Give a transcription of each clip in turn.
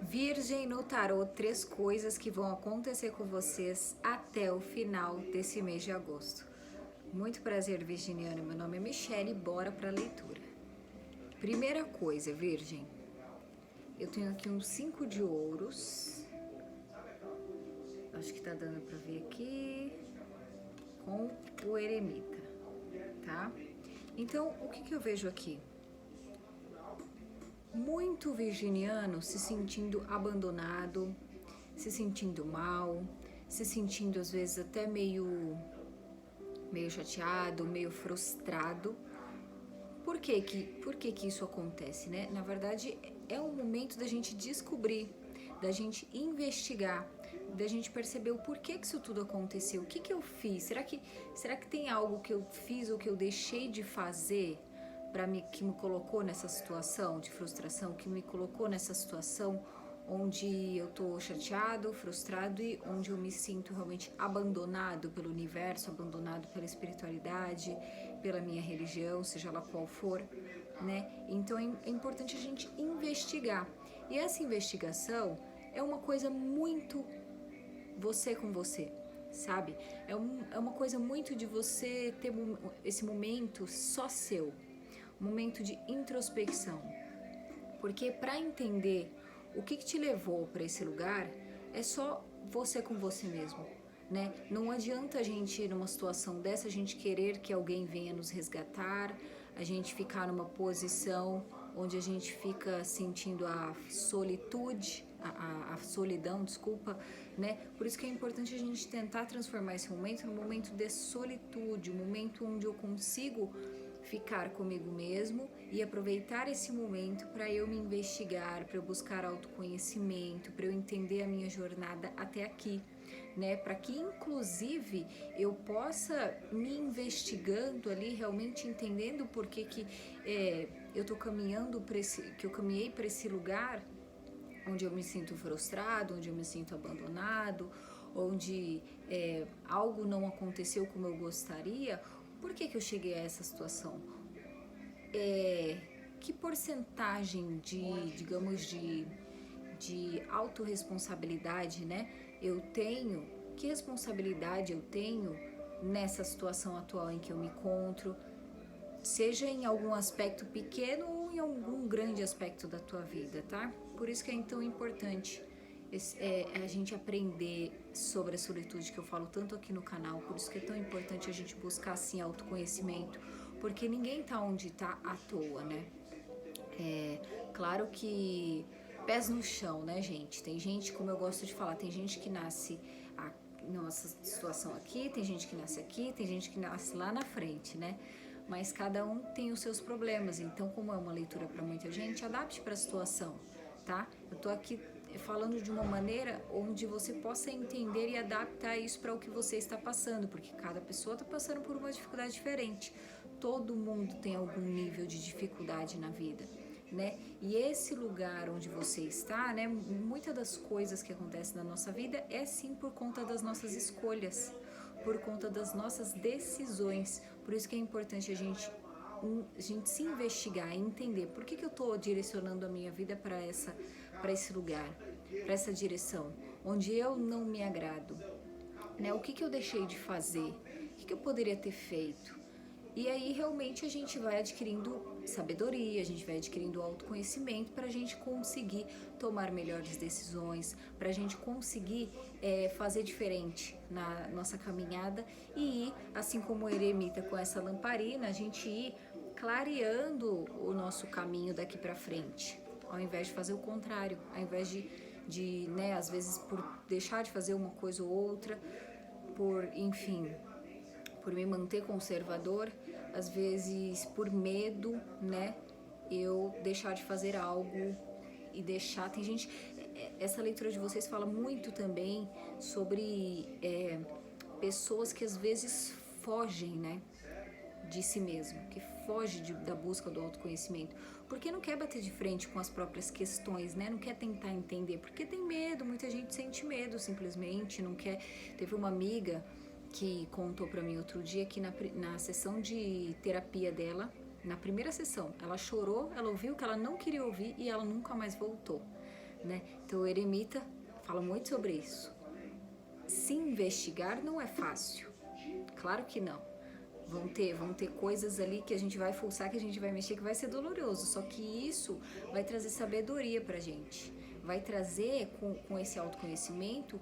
Virgem no tarô, 3 coisas que vão acontecer com vocês até o final desse mês de agosto. Muito prazer, virginiana. Meu nome é Michele e bora pra leitura. Primeira coisa, Virgem. Eu tenho aqui uns 5 de ouros. Acho que tá dando pra ver aqui. Com o eremita, tá? Então, o que eu vejo aqui? Muito virginiano se sentindo abandonado, se sentindo mal, se sentindo às vezes até meio chateado, meio frustrado. Por que isso acontece, né? Na verdade, é um momento da gente descobrir, da gente investigar, da gente perceber o porquê que isso tudo aconteceu, o que eu fiz, será que tem algo que eu fiz ou que eu deixei de fazer que me colocou nessa situação de frustração, que me colocou nessa situação onde eu tô chateado, frustrado e onde eu me sinto realmente abandonado pelo universo, abandonado pela espiritualidade, pela minha religião, seja lá qual for, né? Então é importante a gente investigar. E essa investigação é uma coisa muito você com você, sabe? É uma coisa muito de você ter esse momento só seu, um momento de introspecção. Porque para entender o que te levou para esse lugar, é só você com você mesmo, né? Não adianta a gente, numa situação dessa, a gente querer que alguém venha nos resgatar, a gente ficar numa posição onde a gente fica sentindo a solitude, a solidão, desculpa, né? Por isso que é importante a gente tentar transformar esse momento num momento de solitude, um momento onde eu consigo ficar comigo mesmo e aproveitar esse momento para eu me investigar, para eu buscar autoconhecimento, para eu entender a minha jornada até aqui, né? Para que inclusive eu possa me investigando ali, realmente entendendo por que eu tô caminhando para que eu caminhei para esse lugar onde eu me sinto frustrado, onde eu me sinto abandonado, onde algo não aconteceu como eu gostaria. Por que eu cheguei a essa situação? Que porcentagem digamos, de autorresponsabilidade, né, eu tenho? Que responsabilidade eu tenho nessa situação atual em que eu me encontro? Seja em algum aspecto pequeno ou em algum grande aspecto da tua vida, tá? Por isso que é tão importante a gente aprender sobre a solitude, que eu falo tanto aqui no canal. Por isso que é tão importante a gente buscar, assim, autoconhecimento, porque ninguém tá onde tá à toa, né? Claro que pés no chão, né, gente? Tem gente, como eu gosto de falar, tem gente que nasce nossa situação aqui, tem gente que nasce aqui, tem gente que nasce lá na frente, né? Mas cada um tem os seus problemas, então, como é uma leitura para muita gente, adapte para a situação, tá? Eu tô aqui falando de uma maneira onde você possa entender e adaptar isso para o que você está passando, porque cada pessoa está passando por uma dificuldade diferente. Todo mundo tem algum nível de dificuldade na vida, né? E esse lugar onde você está, né? Muitas das coisas que acontecem na nossa vida é sim por conta das nossas escolhas, por conta das nossas decisões. Por isso que é importante a gente se investigar e entender por que eu estou direcionando a minha vida para esse lugar, para essa direção, onde eu não me agrado, né? O que eu deixei de fazer? O que eu poderia ter feito? E aí realmente a gente vai adquirindo sabedoria, a gente vai adquirindo autoconhecimento para a gente conseguir tomar melhores decisões, para a gente conseguir fazer diferente na nossa caminhada e ir, assim como o eremita com essa lamparina, a gente ir clareando o nosso caminho daqui para frente, ao invés de fazer o contrário, ao invés de, né, às vezes por deixar de fazer uma coisa ou outra, enfim, por me manter conservador, às vezes por medo, né, eu deixar de fazer algo e deixar. Tem gente, essa leitura de vocês fala muito também sobre pessoas que às vezes fogem, né, de si mesmo, que foge da busca do autoconhecimento, porque não quer bater de frente com as próprias questões, né? Não quer tentar entender, porque tem medo. Muita gente sente medo, simplesmente não quer. Teve uma amiga que contou pra mim outro dia que na sessão de terapia dela, na primeira sessão, ela chorou, ela ouviu o que ela não queria ouvir e ela nunca mais voltou. né? Então o eremita fala muito sobre isso. Se investigar não é fácil, claro que não. Vão ter coisas ali que a gente vai forçar, que a gente vai mexer, que vai ser doloroso. Só que isso vai trazer sabedoria pra gente. Vai trazer, com esse autoconhecimento,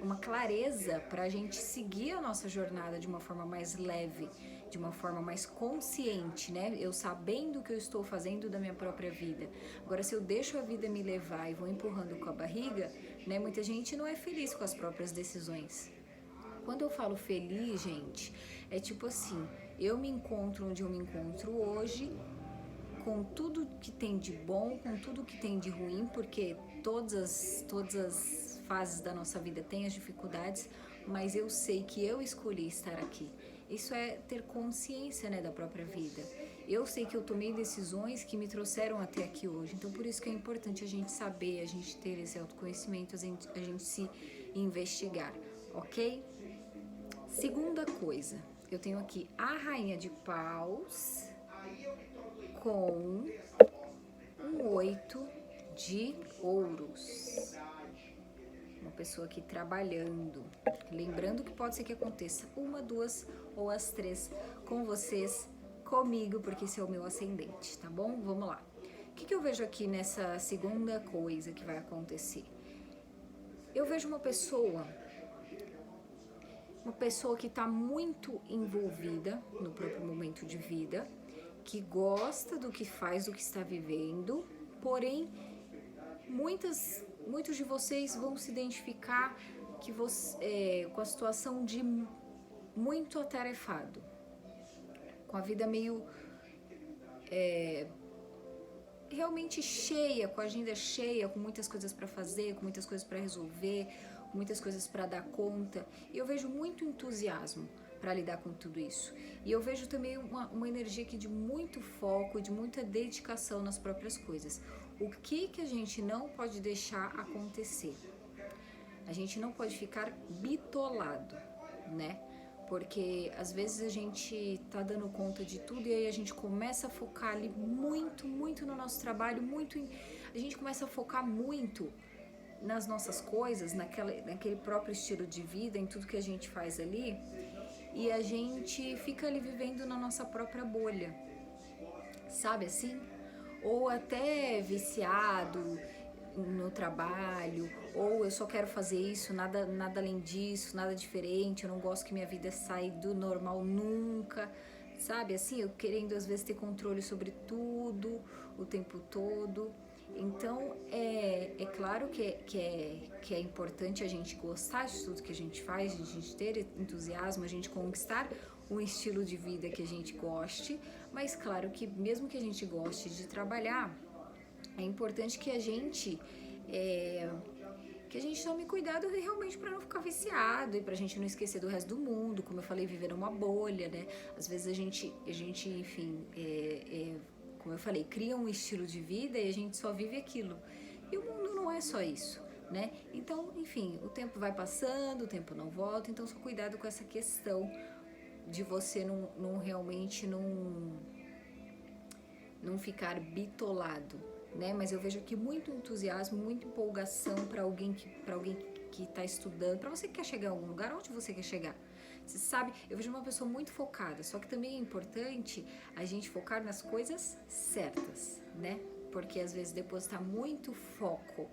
uma clareza pra gente seguir a nossa jornada de uma forma mais leve, de uma forma mais consciente, né? Eu sabendo o que eu estou fazendo da minha própria vida. Agora, se eu deixo a vida me levar e vou empurrando com a barriga, né? Muita gente não é feliz com as próprias decisões. Quando eu falo feliz, gente, é tipo assim, eu me encontro onde eu me encontro hoje, com tudo que tem de bom, com tudo que tem de ruim, porque todas as fases da nossa vida têm as dificuldades, mas eu sei que eu escolhi estar aqui. Isso é ter consciência, né, da própria vida. Eu sei que eu tomei decisões que me trouxeram até aqui hoje, então por isso que é importante a gente saber, a gente ter esse autoconhecimento, a gente se investigar, ok? Segunda coisa, eu tenho aqui a Rainha de Paus com um 8 de ouros. Uma pessoa aqui trabalhando. Lembrando que pode ser que aconteça uma, duas ou as três com vocês, comigo, porque esse é o meu ascendente, tá bom? Vamos lá. O que eu vejo aqui nessa segunda coisa que vai acontecer? Eu vejo uma pessoa que está muito envolvida no próprio momento de vida, que gosta do que faz, do que está vivendo, porém, muitos de vocês vão se identificar com a situação de muito atarefado, com a vida meio realmente cheia, com a agenda cheia, com muitas coisas para fazer, com muitas coisas para resolver, muitas coisas para dar conta, e eu vejo muito entusiasmo para lidar com tudo isso. E eu vejo também uma energia aqui de muito foco, de muita dedicação nas próprias coisas. O que a gente não pode deixar acontecer? A gente não pode ficar bitolado, né? Porque às vezes a gente tá dando conta de tudo e aí a gente começa a focar ali muito no nosso trabalho, a gente começa a focar muito nas nossas coisas, naquele próprio estilo de vida, em tudo que a gente faz ali, e a gente fica ali vivendo na nossa própria bolha, sabe assim? Ou até viciado no trabalho, ou eu só quero fazer isso, nada além disso, nada diferente, eu não gosto que minha vida saia do normal nunca, sabe assim? Eu querendo às vezes ter controle sobre tudo, o tempo todo. Então, é claro que é importante a gente gostar de tudo que a gente faz, a gente ter entusiasmo, a gente conquistar um estilo de vida que a gente goste, mas claro que mesmo que a gente goste de trabalhar, é importante que a gente tome cuidado realmente para não ficar viciado e para a gente não esquecer do resto do mundo, como eu falei, viver numa bolha, né? Às vezes a gente enfim, como eu falei, cria um estilo de vida e a gente só vive aquilo. E o mundo não é só isso, né? Então, enfim, o tempo vai passando, o tempo não volta, então só cuidado com essa questão de você realmente não ficar bitolado, né? Mas eu vejo aqui muito entusiasmo, muita empolgação para alguém que está estudando, para você que quer chegar a algum lugar, onde você quer chegar. Você sabe, eu vejo uma pessoa muito focada, só que também é importante a gente focar nas coisas certas, né? Porque às vezes depositar muito foco,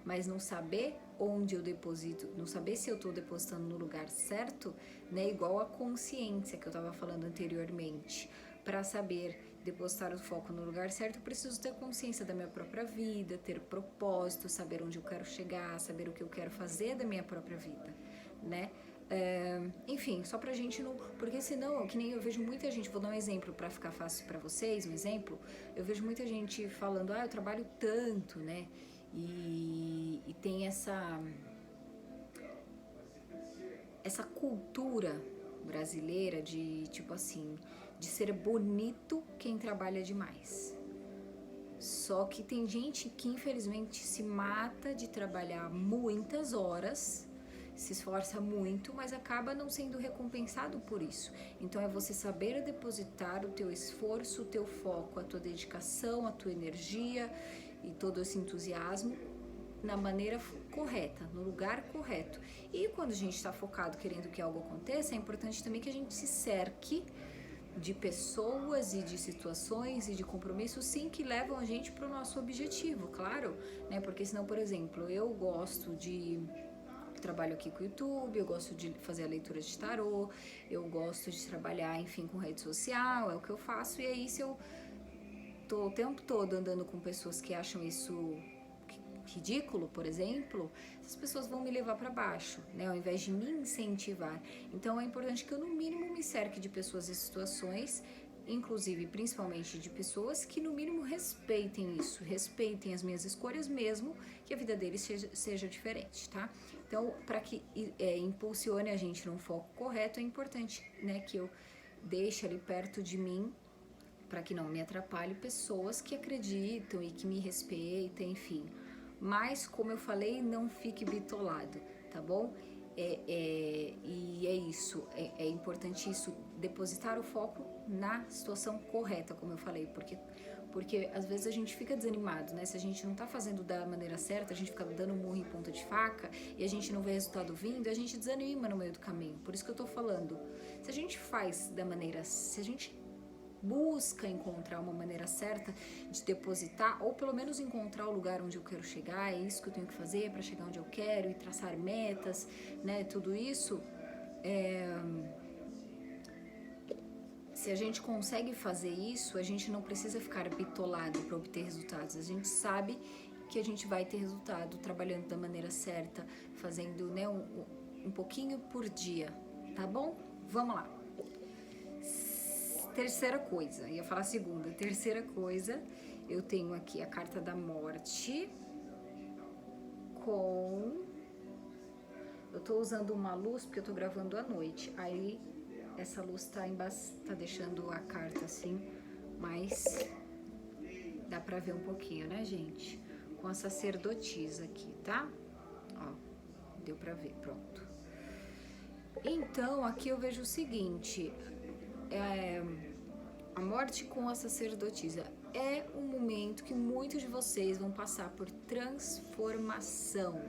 mas não saber onde eu deposito, não saber se eu estou depositando no lugar certo, né? Igual a consciência que eu estava falando anteriormente. Para saber depositar o foco no lugar certo, eu preciso ter consciência da minha própria vida, ter propósito, saber onde eu quero chegar, saber o que eu quero fazer da minha própria vida, né? Enfim, só pra gente não... Porque senão, que nem eu vejo muita gente... Vou dar um exemplo pra ficar fácil pra vocês, um exemplo. Eu vejo muita gente falando, eu trabalho tanto, né? E tem essa cultura brasileira de, tipo assim, de ser bonito quem trabalha demais. Só que tem gente que infelizmente se mata de trabalhar muitas horas, se esforça muito, mas acaba não sendo recompensado por isso. Então é você saber depositar o teu esforço, o teu foco, a tua dedicação, a tua energia e todo esse entusiasmo na maneira correta, no lugar correto. E quando a gente está focado querendo que algo aconteça, é importante também que a gente se cerque de pessoas e de situações e de compromissos, sim, que levam a gente para o nosso objetivo, claro, né? Porque senão, por exemplo, eu gosto de trabalho aqui com o YouTube, eu gosto de fazer a leitura de tarô, eu gosto de trabalhar, enfim, com rede social, é o que eu faço. E aí, se eu tô o tempo todo andando com pessoas que acham isso ridículo, por exemplo, essas pessoas vão me levar para baixo, né, ao invés de me incentivar. Então é importante que eu no mínimo me cerque de pessoas e situações, inclusive principalmente de pessoas que no mínimo respeitem isso, respeitem as minhas escolhas, mesmo que a vida deles seja diferente, tá? Então, para que impulsione a gente num foco correto, é importante, né, que eu deixe ali perto de mim, para que não me atrapalhe, pessoas que acreditam e que me respeitem, enfim. Mas, como eu falei, não fique bitolado, tá bom? E é isso, é importante isso, depositar o foco na situação correta, como eu falei, porque às vezes a gente fica desanimado, né? Se a gente não tá fazendo da maneira certa, a gente fica dando murro em ponta de faca e a gente não vê resultado vindo, a gente desanima no meio do caminho. Por isso que eu tô falando, se a gente faz da maneira, se a gente busca encontrar uma maneira certa de depositar, ou pelo menos encontrar o lugar onde eu quero chegar, é isso que eu tenho que fazer para chegar onde eu quero e traçar metas, né? Tudo isso, se a gente consegue fazer isso, a gente não precisa ficar bitolado para obter resultados. A gente sabe que a gente vai ter resultado trabalhando da maneira certa, fazendo, né, um pouquinho por dia, tá bom? Vamos lá. Terceira coisa, ia falar segunda. Terceira coisa, eu tenho aqui a carta da morte com... Eu tô usando uma luz porque eu tô gravando à noite, aí essa luz tá deixando a carta assim, mas dá pra ver um pouquinho, né, gente? Com a sacerdotisa aqui, tá? Ó, deu pra ver, pronto. Então, aqui eu vejo o seguinte... A morte com a sacerdotisa é um momento que muitos de vocês vão passar por transformação.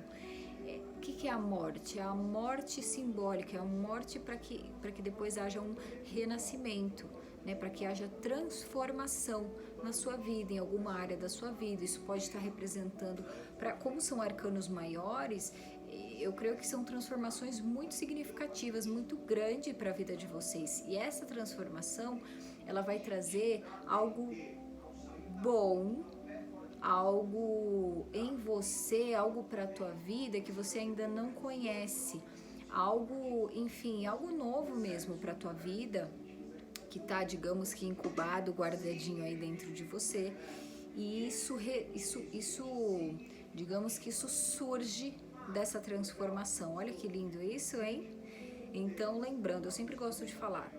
O que é a morte? É a morte simbólica, é a morte para que depois haja um renascimento, né? Para que haja transformação na sua vida, em alguma área da sua vida. Isso pode estar representando, como são arcanos maiores, eu creio que são transformações muito significativas, muito grandes para a vida de vocês. E essa transformação, ela vai trazer algo bom, algo em você, algo para a tua vida que você ainda não conhece. Algo, enfim, algo novo mesmo para a tua vida, que tá, digamos que incubado, guardadinho aí dentro de você. E isso digamos que isso surge dessa transformação. Olha que lindo isso, hein? Então, lembrando, eu sempre gosto de falar,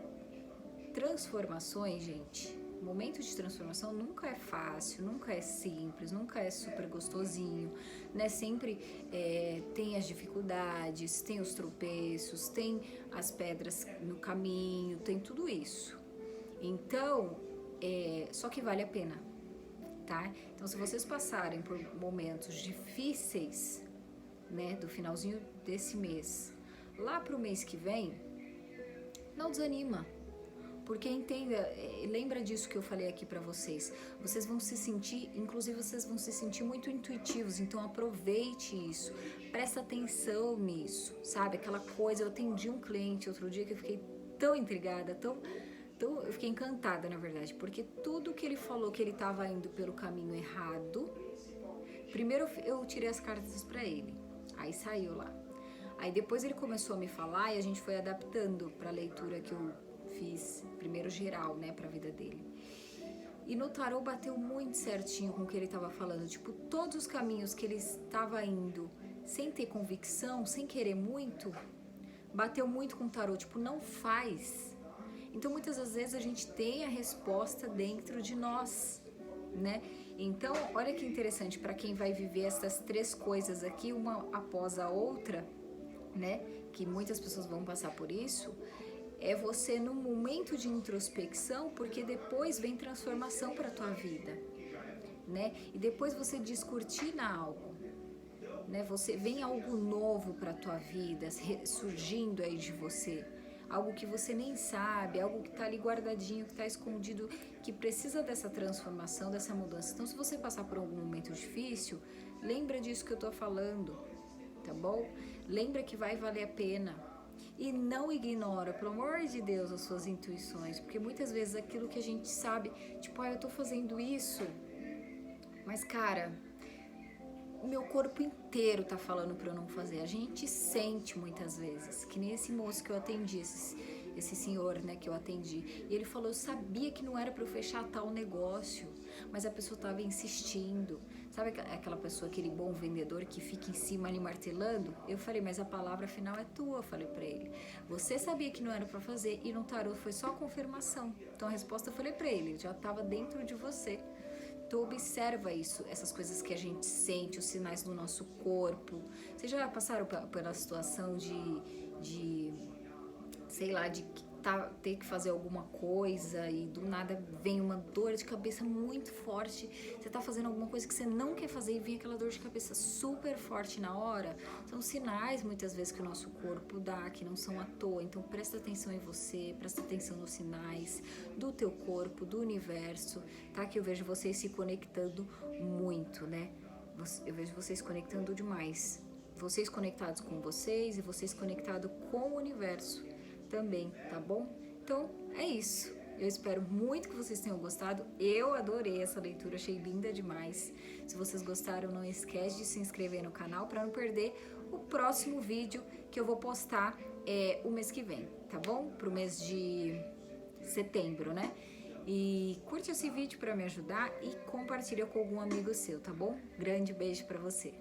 transformações, gente, momento de transformação nunca é fácil, nunca é simples, nunca é super gostosinho, né? Sempre tem as dificuldades, tem os tropeços, tem as pedras no caminho, tem tudo isso. Então, só que vale a pena, tá? Então, se vocês passarem por momentos difíceis, né, do finalzinho desse mês, lá pro mês que vem, não desanima, porque entenda, lembra disso que eu falei aqui pra vocês, vocês vão se sentir, inclusive vocês vão se sentir muito intuitivos, então aproveite isso, presta atenção nisso, sabe, aquela coisa, eu atendi um cliente outro dia que eu fiquei tão intrigada, eu fiquei encantada, na verdade, porque tudo que ele falou que ele estava indo pelo caminho errado, primeiro eu tirei as cartas pra ele, aí saiu lá. Aí depois ele começou a me falar e a gente foi adaptando para a leitura que eu fiz, primeiro geral, né, para a vida dele. E no tarô bateu muito certinho com o que ele estava falando, tipo, todos os caminhos que ele estava indo sem ter convicção, sem querer muito, bateu muito com o tarô, tipo, não faz. Então muitas das vezes a gente tem a resposta dentro de nós, né? Então, olha que interessante, para quem vai viver essas três coisas aqui, uma após a outra, né, que muitas pessoas vão passar por isso, é você num momento de introspecção, porque depois vem transformação para tua vida, né, e depois você descortina algo, né? Você vem algo novo para a tua vida, surgindo aí de você. Algo que você nem sabe, algo que tá ali guardadinho, que tá escondido, que precisa dessa transformação, dessa mudança. Então, se você passar por algum momento difícil, lembra disso que eu tô falando, tá bom? Lembra que vai valer a pena. E não ignora, pelo amor de Deus, as suas intuições, porque muitas vezes aquilo que a gente sabe, tipo, eu tô fazendo isso, mas cara, o meu corpo inteiro tá falando pra eu não fazer. A gente sente muitas vezes, que nem esse moço que eu atendi, esse senhor, né, que eu atendi. E ele falou, eu sabia que não era pra eu fechar tal negócio, mas a pessoa tava insistindo. Sabe aquela pessoa, aquele bom vendedor que fica em cima ali martelando? Eu falei, mas a palavra final é tua, eu falei pra ele. Você sabia que não era pra fazer e no tarô foi só confirmação. Então a resposta eu falei pra ele, já tava dentro de você. Então observa isso, essas coisas que a gente sente, os sinais do nosso corpo. Vocês já passaram pela situação de sei lá, de ter que fazer alguma coisa e do nada vem uma dor de cabeça muito forte. Você tá fazendo alguma coisa que você não quer fazer e vem aquela dor de cabeça super forte na hora. São sinais muitas vezes que o nosso corpo dá, que não são à toa. Então presta atenção em você, presta atenção nos sinais do teu corpo, do universo, tá? Que eu vejo vocês se conectando muito, né? Eu vejo vocês conectando demais. Vocês conectados com vocês e vocês conectados com o universo também, tá bom? Então é isso. Eu espero muito que vocês tenham gostado. Eu adorei essa leitura, achei linda demais. Se vocês gostaram, não esquece de se inscrever no canal para não perder o próximo vídeo que eu vou postar o mês que vem, tá bom? Pro mês de setembro, né? E curte esse vídeo para me ajudar e compartilha com algum amigo seu, tá bom? Grande beijo para você.